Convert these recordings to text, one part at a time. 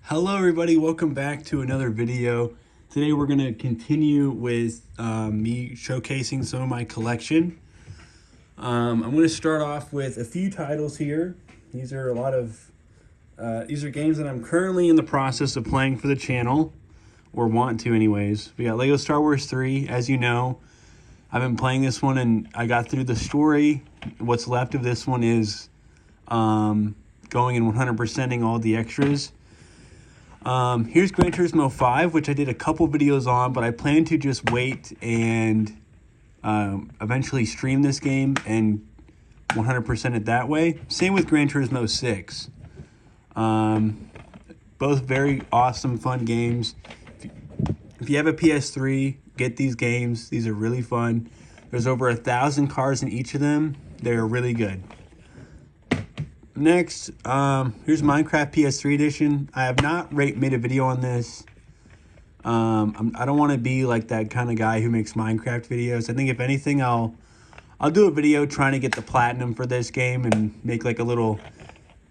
Hello everybody, welcome back to another video. Today we're going to continue with me showcasing some of my collection. I'm going to start off with a few titles here. These are these are games that I'm currently in the process of playing for the channel, or want to anyways. We got Lego Star Wars 3, as you know. I've been playing this one and I got through the story. What's left of this one is going and 100%ing all the extras. Here's Gran Turismo 5, which I did a couple videos on, but I plan to just wait and eventually stream this game and 100% it that way. Same with Gran Turismo 6. Both very awesome, fun games. If you have a PS3, get these games. These are really fun. There's over 1,000 cars in each of them. They're really good. Next, here's Minecraft PS3 edition. I have not made a video on this. I don't want to be like that kind of guy who makes Minecraft videos. I think if anything, I'll do a video trying to get the platinum for this game and make like a little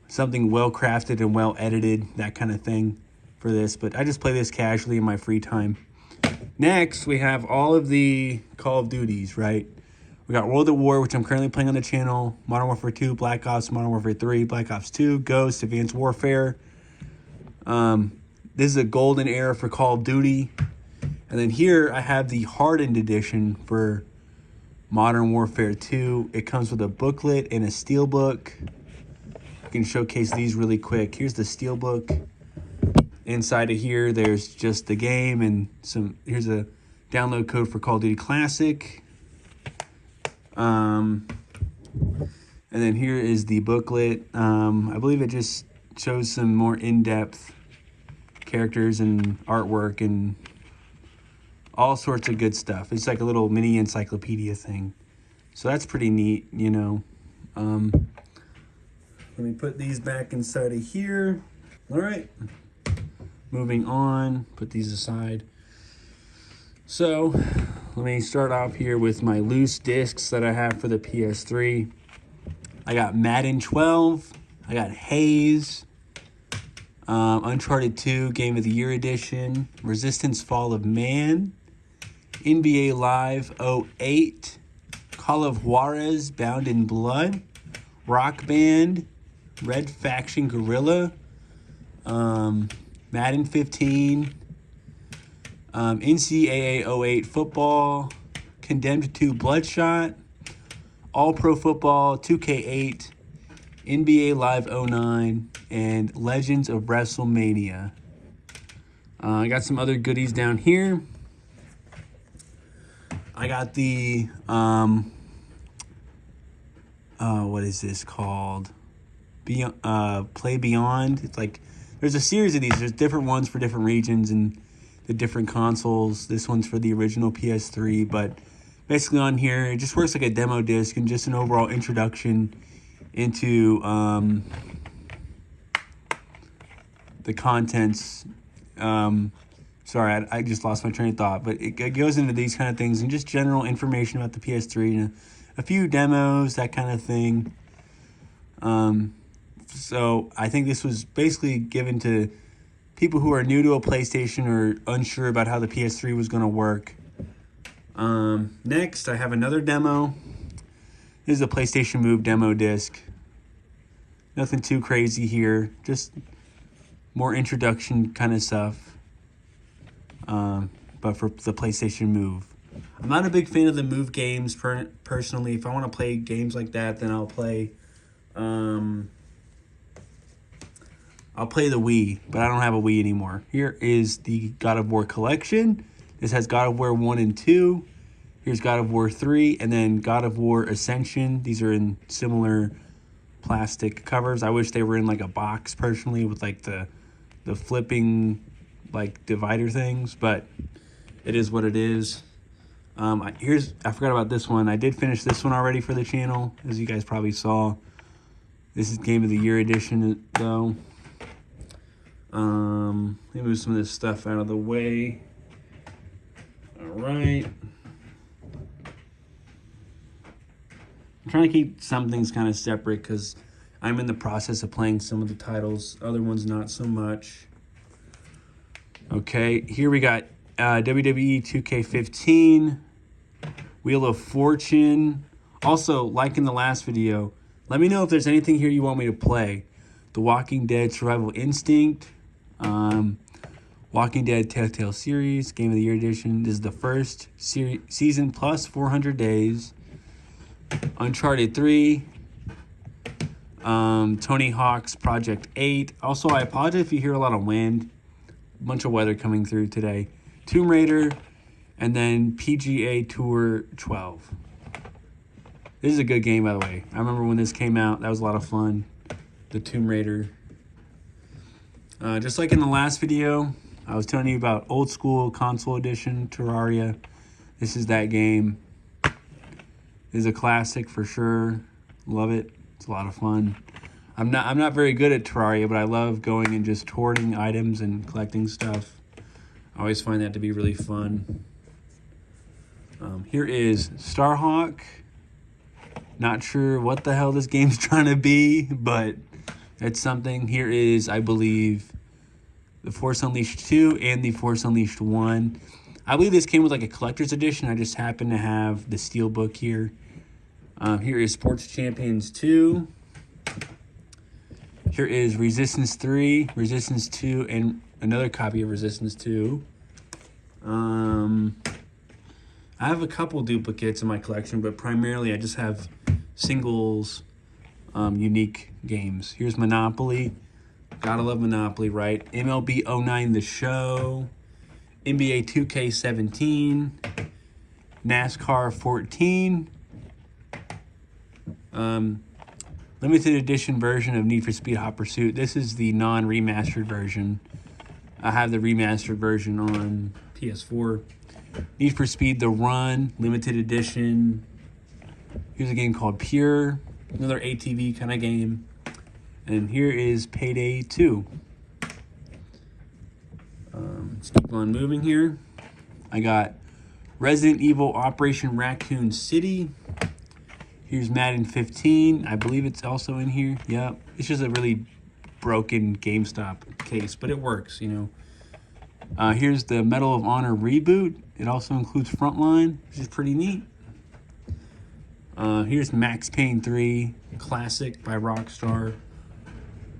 something well crafted and well edited, that kind of thing for this. But I just play this casually in my free time. Next, we have all of the Call of Duties, right? We got World at War, which I'm currently playing on the channel, Modern Warfare 2, Black Ops, Modern Warfare 3, Black Ops 2, Ghost, Advanced Warfare. This is a golden era for Call of Duty. And then here I have the hardened edition for Modern Warfare 2. It comes with a booklet and a steelbook. I can showcase these really quick. Here's the steelbook. Inside of here, there's just the game and here's a download code for Call of Duty Classic. And then here is the booklet. I believe it just shows some more in-depth characters and artwork and all sorts of good stuff. It's like a little mini encyclopedia thing. So that's pretty neat, you know. Let me put these back inside of here. All right. Moving on, put these aside. So let me start off here with my loose discs that I have for the PS3. I got Madden 12. I got Haze. Uncharted 2 Game of the Year Edition. Resistance Fall of Man. NBA Live 08. Call of Juarez Bound in Blood. Rock Band. Red Faction Guerrilla. Madden 15. NCAA 08 football, Condemned 2 Bloodshot, All Pro Football 2K8, NBA Live 09, and Legends of WrestleMania. I got some other goodies down here. I got the, what is this called? Play Beyond. It's like, there's a series of these. There's different ones for different regions and the different consoles. This one's for the original PS3, but basically on here, it just works like a demo disc and just an overall introduction into the contents. Sorry, I just lost my train of thought, but it goes into these kind of things and just general information about the PS3 and a few demos, that kind of thing. So I think this was basically given to people who are new to a PlayStation or unsure about how the PS3 was going to work. Next, I have another demo. This is a PlayStation Move demo disc. Nothing too crazy here. Just more introduction kind of stuff. But for the PlayStation Move. I'm not a big fan of the Move games personally. If I want to play games like that, then I'll play the Wii, but I don't have a Wii anymore. Here is the God of War collection. This has God of War 1 and 2. Here's God of War 3, and then God of War Ascension. These are in similar plastic covers. I wish they were in like a box personally with like the flipping like divider things, but it is what it is. I forgot about this one. I did finish this one already for the channel, as you guys probably saw. This is Game of the Year edition though. Let me move some of this stuff out of the way. All right. I'm trying to keep some things kind of separate because I'm in the process of playing some of the titles. Other ones not so much. Okay, here we got WWE 2K15, Wheel of Fortune. Also, like in the last video, let me know if there's anything here you want me to play. The Walking Dead Survival Instinct, Walking Dead Telltale Series, Game of the Year Edition. This is the first season plus 400 days. Uncharted 3, Tony Hawk's Project 8. Also, I apologize if you hear a lot of wind. A bunch of weather coming through today. Tomb Raider, and then PGA Tour 12. This is a good game, by the way. I remember when this came out. That was a lot of fun. The Tomb Raider. Just like in the last video, I was telling you about old school console edition Terraria. This is that game. This is a classic for sure. Love it. It's a lot of fun. I'm not very good at Terraria, but I love going and just hoarding items and collecting stuff. I always find that to be really fun. Here is Starhawk. Not sure what the hell this game's trying to be, but it's something. Here is, I believe, The Force Unleashed 2 and The Force Unleashed 1. I believe this came with like a collector's edition. I just happen to have the steelbook here. Here is Sports Champions 2. Here is Resistance 3, Resistance 2, and another copy of Resistance 2. I have a couple duplicates in my collection, but primarily I just have singles, unique games. Here's Monopoly. Gotta love Monopoly, right? MLB 09 The Show. NBA 2K17. NASCAR 14. Limited edition version of Need for Speed Hot Pursuit. This is the non-remastered version. I have the remastered version on PS4. Need for Speed The Run, limited edition. Here's a game called Pure, another ATV kind of game. And here is Payday 2. Let's keep on moving here. I got Resident Evil Operation Raccoon City. Here's Madden 15. I believe it's also in here. Yep. It's just a really broken GameStop case, but it works, you know. Here's the Medal of Honor reboot. It also includes Frontline, which is pretty neat. Here's Max Payne 3, classic by Rockstar.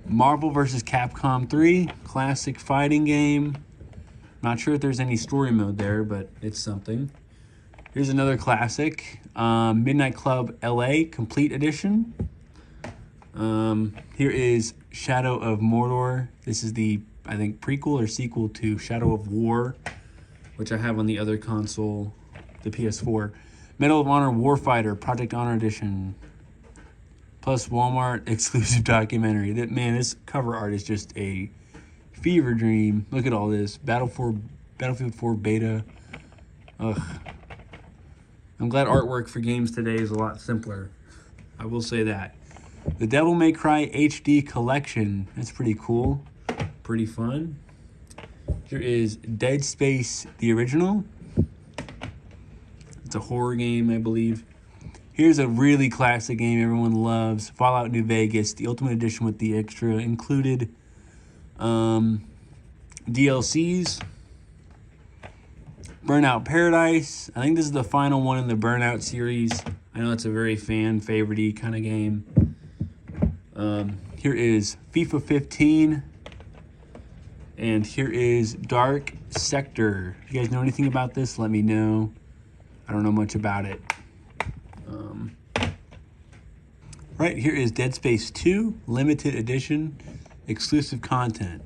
Marvel vs. Capcom 3, classic fighting game. Not sure if there's any story mode there, but it's something. Here's another classic, Midnight Club LA Complete Edition. Here is Shadow of Mordor. This is the, I think, prequel or sequel to Shadow of War, which I have on the other console, the PS4. Medal of Honor Warfighter Project Honor Edition. Plus Walmart exclusive documentary. Man, this cover art is just a fever dream. Look at all this. Battlefield 4 beta. Ugh. I'm glad artwork for games today is a lot simpler. I will say that. The Devil May Cry HD Collection. That's pretty cool. Pretty fun. Here is Dead Space, the original. It's a horror game, I believe. Here's a really classic game everyone loves. Fallout New Vegas, the Ultimate Edition with the extra included DLCs. Burnout Paradise. I think this is the final one in the Burnout series. I know it's a very fan favorite-y kind of game. Here is FIFA 15. And here is Dark Sector. If you guys know anything about this, let me know. I don't know much about it. Right, here is Dead Space 2, limited edition, exclusive content.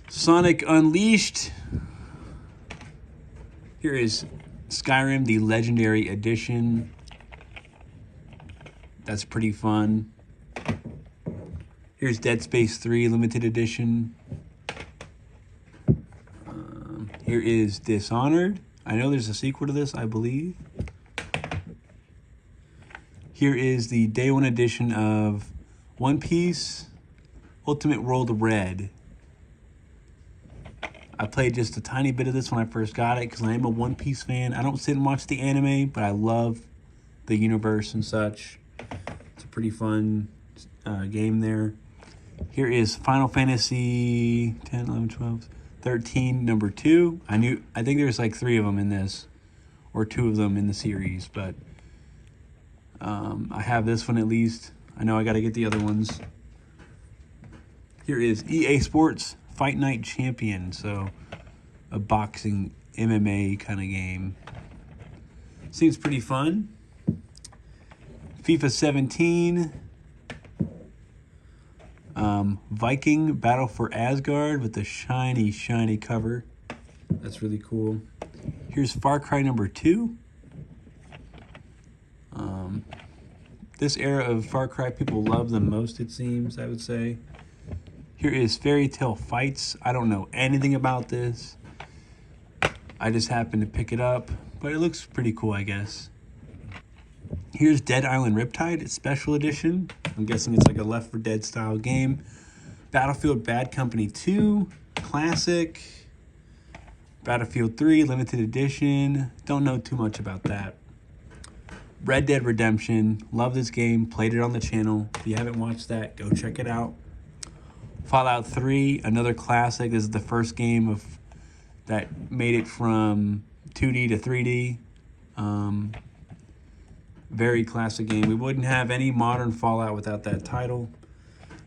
Sonic Unleashed. Here is Skyrim, the Legendary Edition. That's pretty fun. Here's Dead Space 3, limited edition. Here is Dishonored. I know there's a sequel to this, I believe. Here is the Day 1 edition of One Piece Ultimate World Red. I played just a tiny bit of this when I first got it because I am a One Piece fan. I don't sit and watch the anime, but I love the universe and such. It's a pretty fun game there. Here is Final Fantasy 10, 11, 12, 13, number 2. I think there's like 3 of them in this, or 2 of them in the series, but I have this one at least. I know I got to get the other ones. Here is EA Sports Fight Night Champion, so a boxing MMA kind of game. Seems pretty fun. FIFA 17. Viking Battle for Asgard with the shiny, shiny cover. That's really cool. Here's Far Cry number 2. This era of Far Cry people love the most, it seems, I would say. Here is Fairy Tale Fights. I don't know anything about this. I just happened to pick it up, but it looks pretty cool, I guess. Here's Dead Island Riptide. It's Special Edition. I'm guessing it's like a Left 4 Dead style game. Battlefield Bad Company 2. Classic. Battlefield 3 Limited Edition. Don't know too much about that. Red Dead Redemption. Love this game. Played it on the channel. If you haven't watched that, go check it out. Fallout 3. Another classic. This is the first game that made it from 2D to 3D. Very classic game. We wouldn't have any modern Fallout without that title.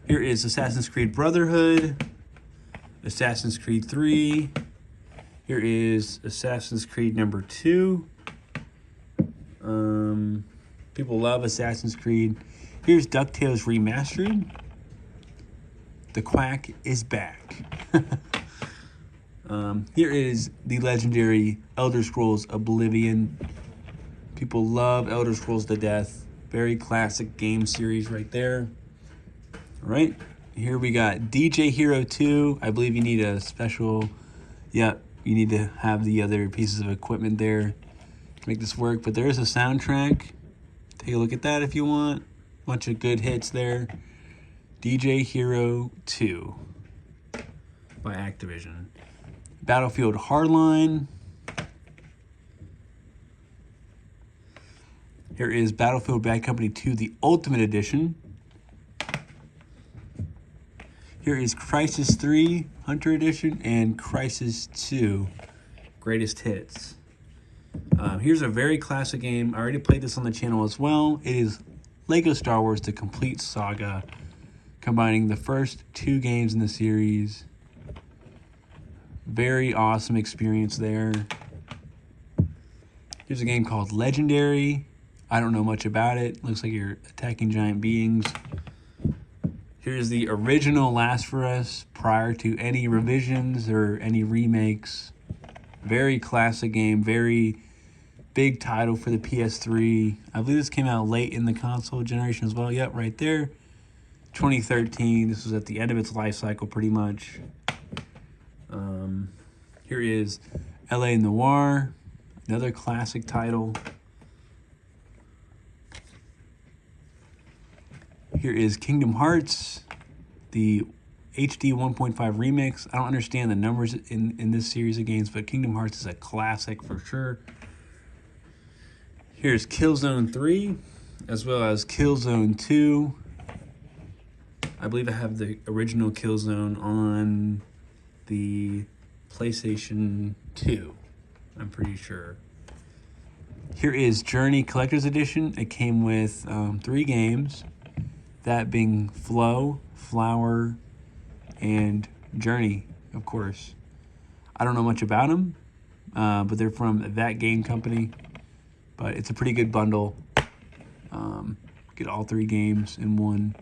Here is Assassin's Creed Brotherhood. Assassin's Creed 3. Here is Assassin's Creed number 2. People love Assassin's Creed. Here's DuckTales Remastered. The Quack is back. Here is the legendary Elder Scrolls Oblivion. People love Elder Scrolls to death. Very classic game series right there. All right, here we got DJ Hero 2. I believe you need a special, you need to have the other pieces of equipment there to make this work. But there is a soundtrack. Take a look at that if you want. Bunch of good hits there. DJ Hero 2 by Activision. Battlefield Hardline. Here is Battlefield Bad Company 2, the Ultimate Edition. Here is Crysis 3, Hunter Edition, and Crysis 2, Greatest Hits. Here's a very classic game. I already played this on the channel as well. It is Lego Star Wars The Complete Saga, combining the first 2 games in the series. Very awesome experience there. Here's a game called Legendary. I don't know much about it. Looks like you're attacking giant beings. Here's the original Last for Us prior to any revisions or any remakes. Very classic game. Very big title for the PS3. I believe this came out late in the console generation as well. Yep, right there. 2013. This was at the end of its life cycle pretty much. Here is LA Noire. Another classic title. Here is Kingdom Hearts, the HD 1.5 remix. I don't understand the numbers in this series of games, but Kingdom Hearts is a classic for sure. Here's Killzone 3, as well as Killzone 2. I believe I have the original Killzone on the PlayStation 2. I'm pretty sure. Here is Journey Collector's Edition. It came with 3 games. That being Flow, Flower, and Journey, of course. I don't know much about them, but they're from that game company. But it's a pretty good bundle. Get all 3 games in one.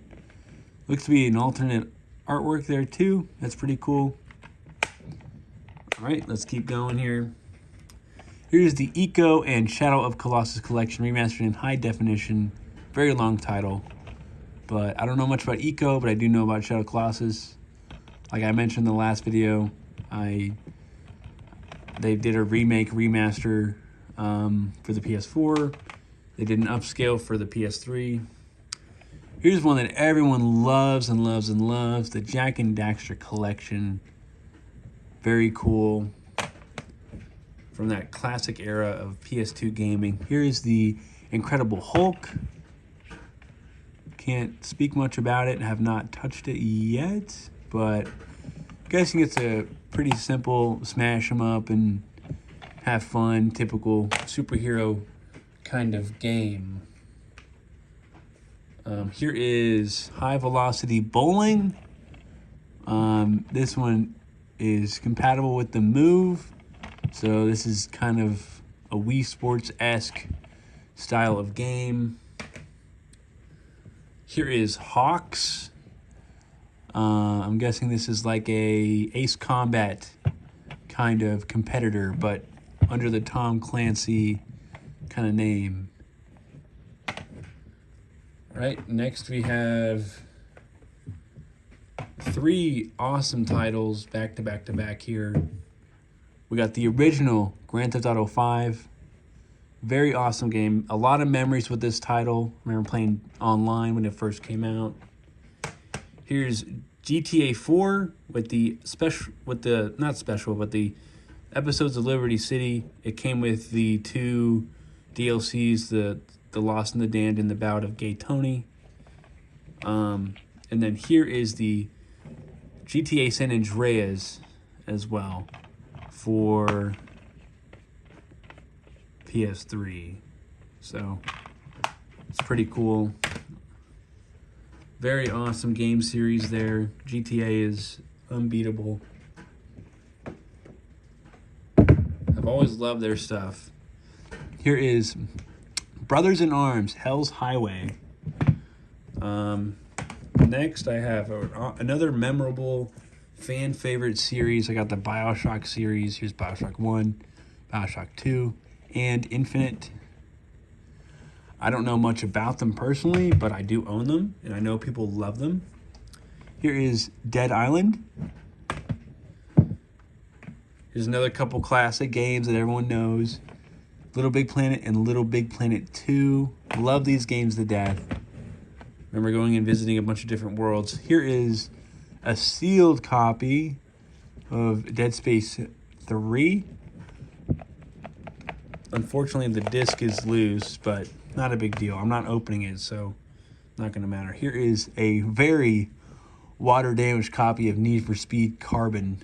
Looks to be an alternate artwork there too. That's pretty cool. All right, let's keep going here. Here's the Eco and Shadow of Colossus Collection, remastered in high definition. Very long title. But I don't know much about Eco, but I do know about Shadow of Colossus. Like I mentioned in the last video, they did a remaster for the PS4. They did an upscale for the PS3. Here's one that everyone loves and loves and loves, the Jak and Daxter Collection. Very cool. From that classic era of PS2 gaming. Here is the Incredible Hulk. Can't speak much about it. Have not touched it yet, but guessing it's a pretty simple smash 'em up and have fun, typical superhero kind of game. Here is High Velocity Bowling. This one is compatible with the Move, so this is kind of a Wii Sports-esque style of game. Here is Hawks. I'm guessing this is like a Ace Combat kind of competitor, but under the Tom Clancy kind of name. Right, next we have 3 awesome titles back to back to back here. We got the original Grand Theft Auto 5. Very awesome game. A lot of memories with this title. I remember playing online when it first came out. Here's GTA 4 with the Episodes of Liberty City. It came with the 2 DLCs, the Lost and the Damned and the Bout of Gay Tony. And then here is the GTA San Andreas as well for PS3. So it's pretty cool. Very awesome game series there. GTA is unbeatable. I've always loved their stuff. Here is Brothers in Arms, Hell's Highway. Next, I have another memorable fan favorite series. I got the BioShock series. Here's BioShock 1, BioShock 2, and Infinite. I don't know much about them personally, but I do own them, and I know people love them. Here is Dead Island. Here's another couple classic games that everyone knows. Little Big Planet and Little Big Planet 2. Love these games to death. Remember going and visiting a bunch of different worlds. Here is a sealed copy of Dead Space 3. Unfortunately, the disc is loose, but not a big deal. I'm not opening it, so not going to matter. Here is a very water-damaged copy of Need for Speed Carbon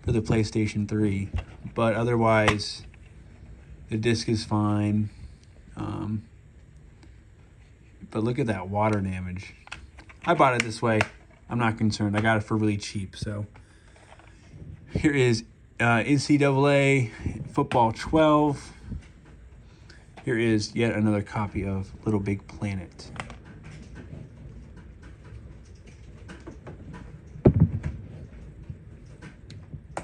for the PlayStation 3. But otherwise, the disc is fine. But look at that water damage. I bought it this way. I'm not concerned. I got it for really cheap. So here is NCAA Football 12. Here is yet another copy of Little Big Planet.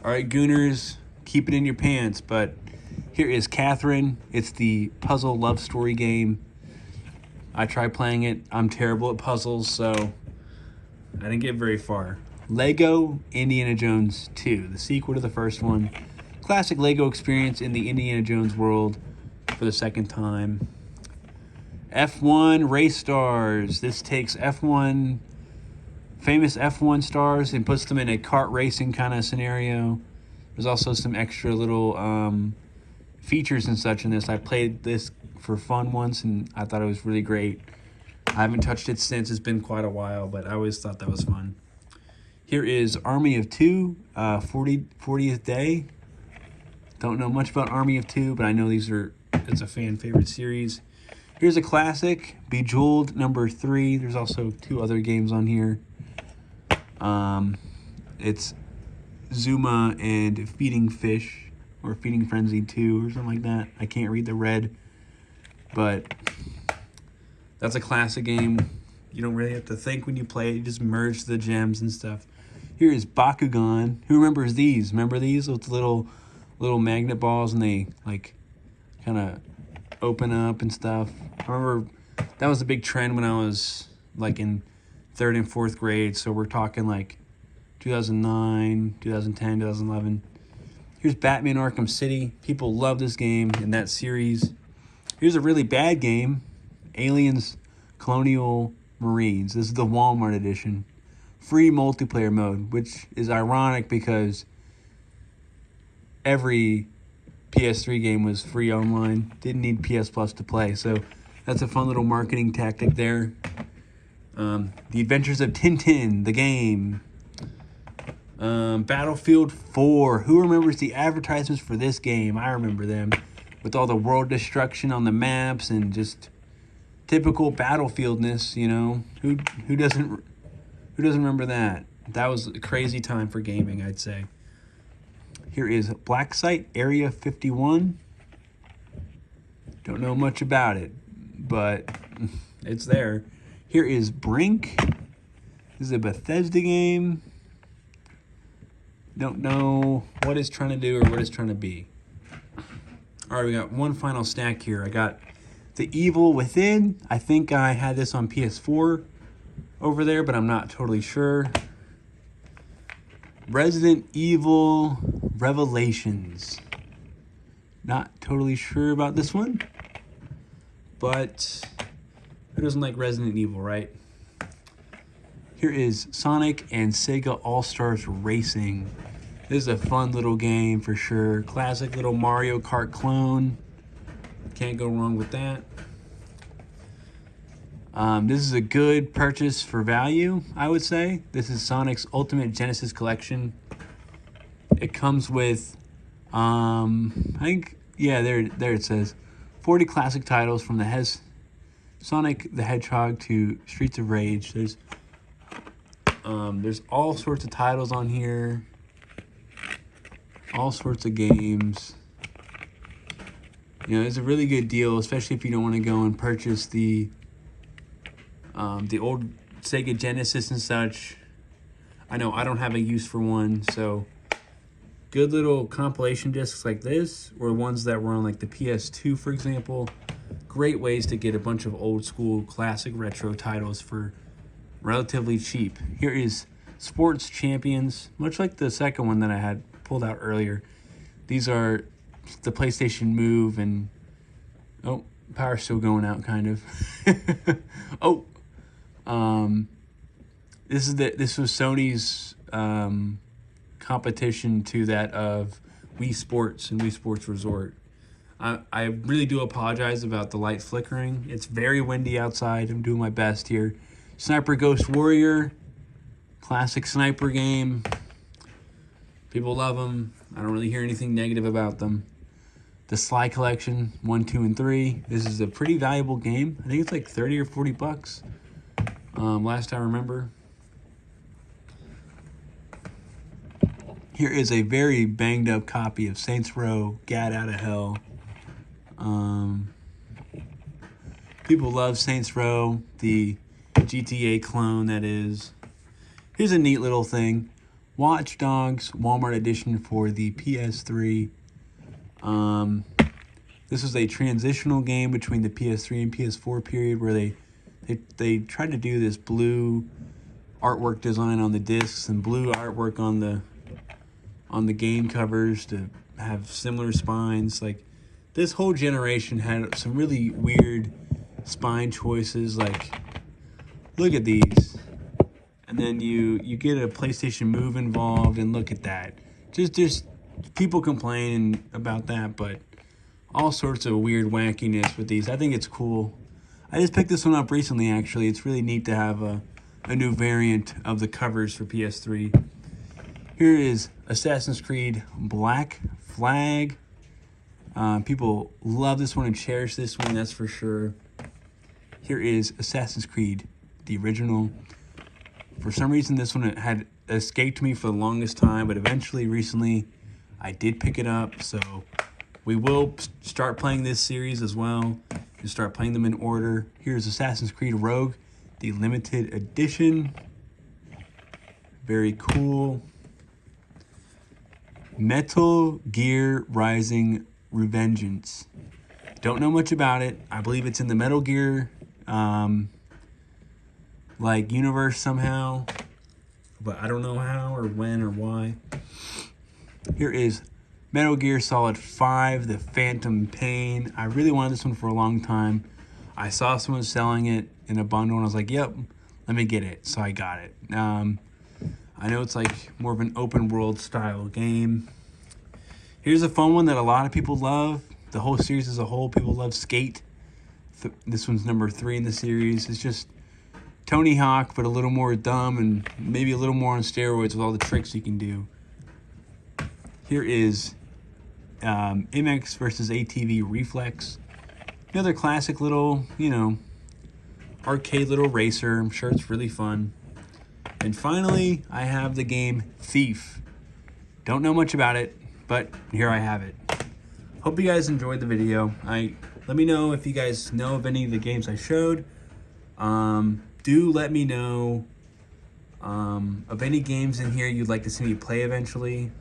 All right, Gooners, keep it in your pants. But here is Catherine. It's the puzzle love story game. I tried playing it. I'm terrible at puzzles, so I didn't get very far. Lego Indiana Jones 2, the sequel to the first one. Classic Lego experience in the Indiana Jones world for the second time. F1 Race Stars. This takes F1, famous F1 stars, and puts them in a kart racing kind of scenario. There's also some extra little features and such in this. I played this for fun once, and I thought it was really great. I haven't touched it since. It's been quite a while, but I always thought that was fun. Here is Army of Two, 40th Day. Don't know much about Army of Two, but I know it's a fan favorite series. Here's a classic, Bejeweled number 3. There's also 2 other games on here. It's Zuma and Feeding Fish, or Feeding Frenzy 2, or something like that. I can't read the red, but that's a classic game. You don't really have to think when you play it. You just merge the gems and stuff. Here is Bakugan. Who remembers these? Remember these with the little magnet balls, and they like kind of open up and stuff? I remember that was a big trend when I was like in 3rd and 4th grade. So we're talking like 2009, 2010, 2011. Here's Batman Arkham City. People love this game and that series. Here's a really bad game, Aliens Colonial Marines. This is the Walmart edition. Free multiplayer mode, which is ironic because every PS3 game was free online. Didn't need PS Plus to play. So That's a fun little marketing tactic there. The Adventures of Tintin, the game. Battlefield 4. Who remembers the advertisements for this game? I remember them. With all the world destruction on the maps and just typical Battlefieldness, you know. Who doesn't remember that? That was a crazy time for gaming, I'd say. Here is Black Site Area 51. Don't know much about it, but it's there. Here is Brink. This is a Bethesda game. Don't know what it's trying to do or what it's trying to be. All right, we got one final stack here. I got The Evil Within. I think I had this on PS4 over there, but I'm not totally sure. Resident Evil Revelations. Not totally sure about this one, but who doesn't like Resident Evil, right? Here is Sonic and Sega All-Stars Racing. This is a fun little game for sure. Classic little Mario Kart clone. Can't go wrong with that. This is a good purchase for value, I would say. This is Sonic's Ultimate Genesis Collection. It comes with, I think, yeah, there it says, 40 classic titles from the Sonic the Hedgehog to Streets of Rage. There's all sorts of titles on here. All sorts of games. You know, it's a really good deal, especially if you don't want to go and purchase the old Sega Genesis and such. I know I don't have a use for one, so good little compilation discs like this, or ones that were on like the PS2, for example. Great ways to get a bunch of old school classic retro titles for relatively cheap. Here is Sports Champions, much like the second one that I had pulled out earlier. These are the PlayStation Move, and oh, power's still going out kind of. Oh, this was Sony's competition to that of Wii Sports and Wii Sports Resort. I really do apologize about the light flickering. It's very windy outside. I'm doing my best here. Sniper Ghost Warrior, classic sniper game. People love them. I don't really hear anything negative about them. The Sly Collection, 1, 2, and 3. This is a pretty valuable game. I think it's like 30 or 40 bucks. Last I remember. Here is a very banged up copy of Saints Row, Gat Out of Hell. People love Saints Row, the GTA clone that is. Here's a neat little thing. Watch Dogs Walmart edition for the PS3. This was a transitional game between the PS3 and PS4 period where they tried to do this blue artwork design on the discs and blue artwork on the game covers to have similar spines. Like, this whole generation had some really weird spine choices. Like, look at these. And then you get a PlayStation Move involved, and look at that. Just people complaining about that, but all sorts of weird wackiness with these. I think it's cool. I just picked this one up recently, actually. It's really neat to have a new variant of the covers for PS3. Here is Assassin's Creed Black Flag. People love this one and cherish this one, that's for sure. Here is Assassin's Creed, the original. For some reason, this one had escaped me for the longest time, but eventually, recently, I did pick it up. So we will start playing this series as well and start playing them in order. Here's Assassin's Creed Rogue, the limited edition. Very cool. Metal Gear Rising Revengeance. Don't know much about it. I believe it's in the Metal Gear universe somehow, but I don't know how or when or why. Here is Metal Gear Solid 5, The Phantom Pain. I really wanted this one for a long time. I saw someone selling it in a bundle, and I was like, yep, let me get it. So I got it. I know it's like more of an open world style game. Here's a fun one that a lot of people love. The whole series as a whole, people love Skate This one's number 3 in the series. It's just Tony Hawk, but a little more dumb and maybe a little more on steroids with all the tricks you can do. Here is MX versus ATV Reflex. Another classic little, you know, arcade little racer. I'm sure it's really fun. And finally, I have the game Thief. Don't know much about it, but here I have it. Hope you guys enjoyed the video. Let me know if you guys know of any of the games I showed. Do let me know of any games in here you'd like to see me play eventually.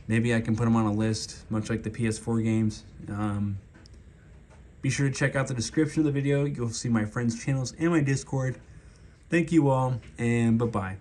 Maybe I can put them on a list, much like the PS4 games. Be sure to check out the description of the video. You'll see my friends' channels and my Discord. Thank you all, and bye-bye.